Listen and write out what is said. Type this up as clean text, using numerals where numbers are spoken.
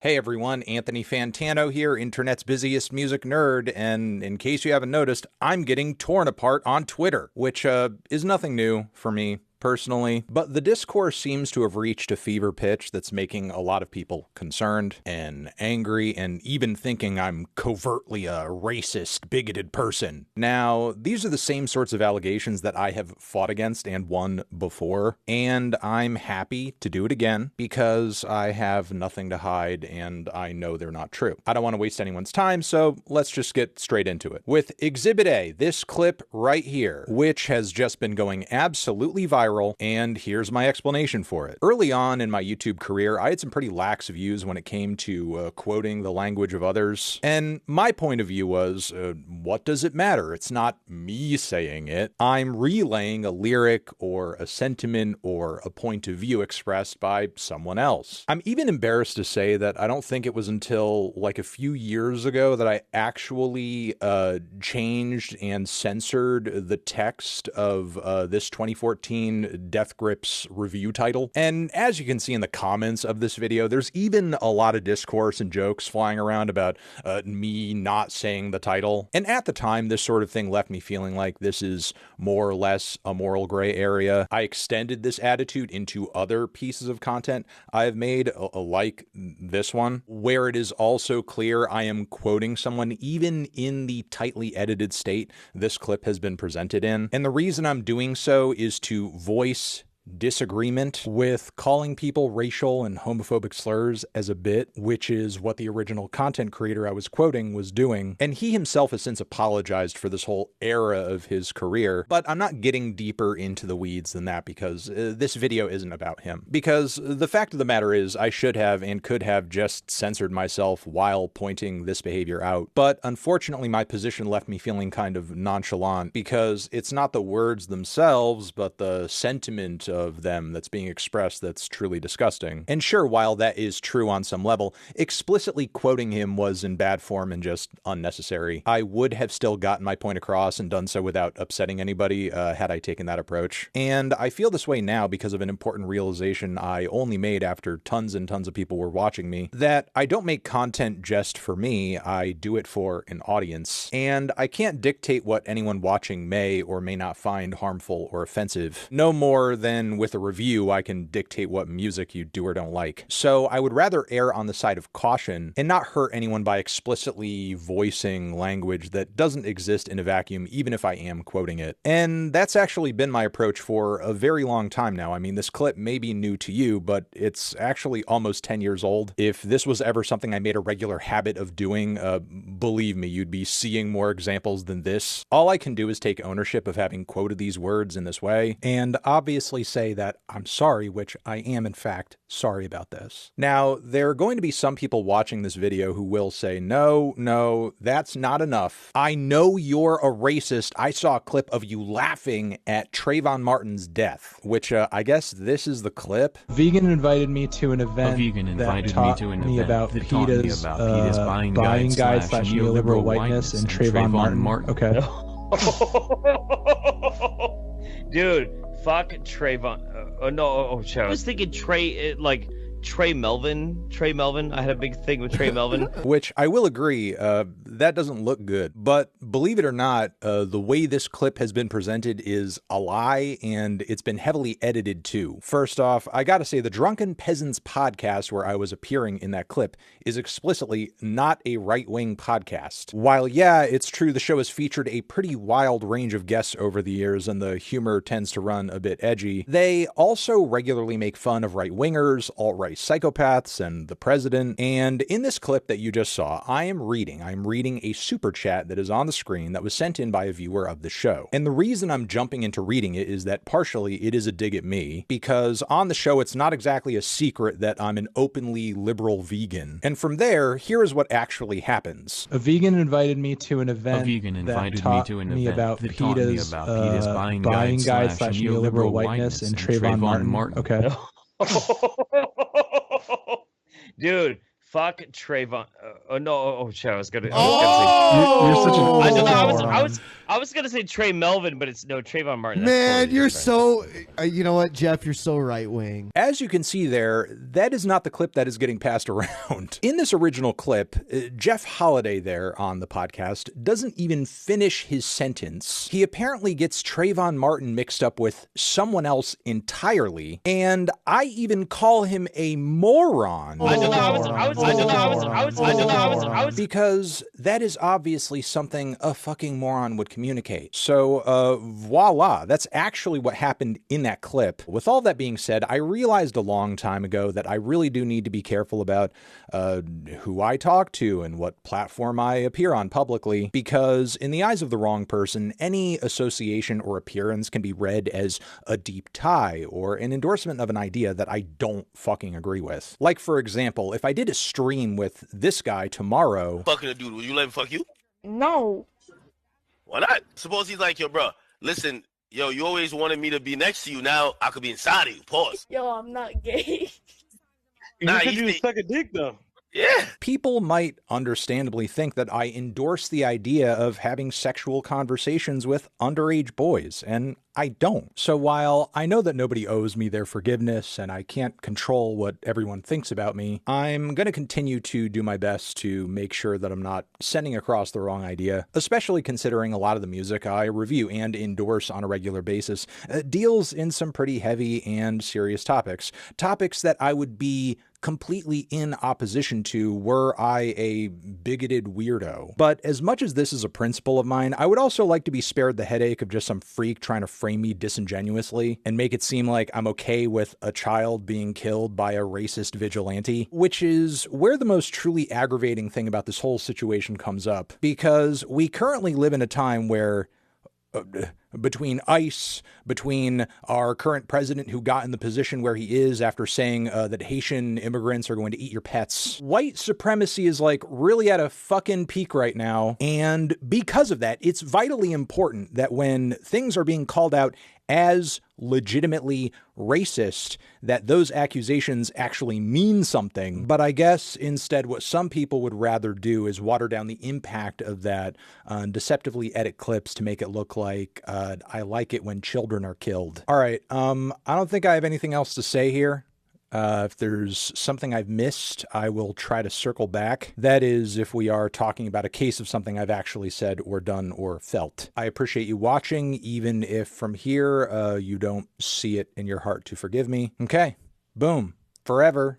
Hey everyone, Anthony Fantano here, internet's busiest music nerd, and in case you haven't noticed, I'm getting torn apart on Twitter, which is nothing new for me personally, but the discourse seems to have reached a fever pitch that's making a lot of people concerned and angry and even thinking I'm covertly a racist, bigoted person. Now, these are the same sorts of allegations that I have fought against and won before, and I'm happy to do it again because I have nothing to hide and I know they're not true. I don't want to waste anyone's time, so let's just get straight into it. With Exhibit A, this clip right here, which has just been going absolutely viral, and here's my explanation for it. Early on in my YouTube career, I had some pretty lax views when it came to quoting the language of others, and my point of view was, what does it matter? It's not me saying it. I'm relaying a lyric or a sentiment or a point of view expressed by someone else. I'm even embarrassed to say that I don't think it was until like a few years ago that I actually changed and censored the text of this 2014 Death Grips review title. And as you can see in the comments of this video, there's even a lot of discourse and jokes flying around about me not saying the title. And at the time, this sort of thing left me feeling like this is more or less a moral gray area. I extended this attitude into other pieces of content I've made, like this one, where it is also clear I am quoting someone even in the tightly edited state this clip has been presented in. And the reason I'm doing so is to voice disagreement with calling people racial and homophobic slurs as a bit, which is what the original content creator I was quoting was doing. And he himself has since apologized for this whole era of his career, but I'm not getting deeper into the weeds than that because this video isn't about him. Because the fact of the matter is I should have and could have just censored myself while pointing this behavior out. But unfortunately, my position left me feeling kind of nonchalant because it's not the words themselves, but the sentiment of them that's being expressed that's truly disgusting. And sure, while that is true on some level, explicitly quoting him was in bad form and just unnecessary. I would have still gotten my point across and done so without upsetting anybody had I taken that approach. And I feel this way now because of an important realization I only made after tons and tons of people were watching me, that I don't make content just for me, I do it for an audience. And I can't dictate what anyone watching may or may not find harmful or offensive, no more than with a review I can dictate what music you do or don't like. So I would rather err on the side of caution and not hurt anyone by explicitly voicing language that doesn't exist in a vacuum, even if I am quoting it. And that's actually been my approach for a very long time now. I mean, this clip may be new to you, but it's actually almost 10 years old. If this was ever something I made a regular habit of doing, believe me, you'd be seeing more examples than this. All I can do is take ownership of having quoted these words in this way, and obviously say that I'm sorry, which I am in fact sorry about this. Now, there are going to be some people watching this video who will say, no, that's not enough. I know you're a racist. I saw a clip of you laughing at Trayvon Martin's death, which I guess this is the clip. Vegan invited me to an event that taught me about PETA's buying guide / neoliberal whiteness and Trayvon Martin. Okay. Dude, fuck Trayvon. I was thinking Trey Melvin. I had a big thing with Trey Melvin. Which I will agree, that doesn't look good. But believe it or not, the way this clip has been presented is a lie, and it's been heavily edited too. First off, I gotta say, the Drunken Peasants podcast where I was appearing in that clip is explicitly not a right-wing podcast. While, yeah, it's true the show has featured a pretty wild range of guests over the years, and the humor tends to run a bit edgy, they also regularly make fun of right-wingers, alt-right psychopaths, and the president. And in this clip that you just saw, I'm reading a super chat that is on the screen that was sent in by a viewer of the show. And the reason I'm jumping into reading it is that partially it is a dig at me, because on the show it's not exactly a secret that I'm an openly liberal vegan. And from there, here is what actually happens. A vegan invited me to an event that taught me about PETA's buying guide / neoliberal whiteness and Trayvon Martin. Okay. Dude, Fuck Trayvon. No. Oh shit! I was gonna. You're such an. I don't know. I was gonna say Trey Melvin, but it's no Trayvon Martin. That's Man, totally you're different. so. You know what, Jeff? You're so right wing. As you can see there, that is not the clip that is getting passed around. In this original clip, Jeff Holiday there on the podcast doesn't even finish his sentence. He apparently gets Trayvon Martin mixed up with someone else entirely, and I even call him a moron. Because that is obviously something a fucking moron would communicate. So, voila, that's actually what happened in that clip. With all that being said, I realized a long time ago that I really do need to be careful about who I talk to and what platform I appear on publicly, because in the eyes of the wrong person, any association or appearance can be read as a deep tie or an endorsement of an idea that I don't fucking agree with. Like, for example, if I did a stream with this guy tomorrow... Fucking a dude, will you let him fuck you? No. Why not? Suppose he's like, yo, bro, listen, yo, you always wanted me to be next to you. Now I could be inside of you. Pause. Yo, I'm not gay. You could just suck a dick, though. Yeah. People might understandably think that I endorse the idea of having sexual conversations with underage boys, and I don't. So while I know that nobody owes me their forgiveness and I can't control what everyone thinks about me, I'm going to continue to do my best to make sure that I'm not sending across the wrong idea, especially considering a lot of the music I review and endorse on a regular basis deals in some pretty heavy and serious topics. Topics that I would be completely in opposition to were I a bigoted weirdo. But as much as this is a principle of mine, I would also like to be spared the headache of just some freak trying to frame me disingenuously and make it seem like I'm okay with a child being killed by a racist vigilante, which is where the most truly aggravating thing about this whole situation comes up, because we currently live in a time where between ICE, between our current president who got in the position where he is after saying that Haitian immigrants are going to eat your pets, white supremacy is like really at a fucking peak right now. And because of that, it's vitally important that when things are being called out as legitimately racist, that those accusations actually mean something. But I guess instead what some people would rather do is water down the impact of that, deceptively edit clips to make it look like I like it when children are killed. All right, I don't think I have anything else to say here. If there's something I've missed, I will try to circle back. That is, if we are talking about a case of something I've actually said or done or felt. I appreciate you watching, even if from here you don't see it in your heart to forgive me. Okay, boom, forever.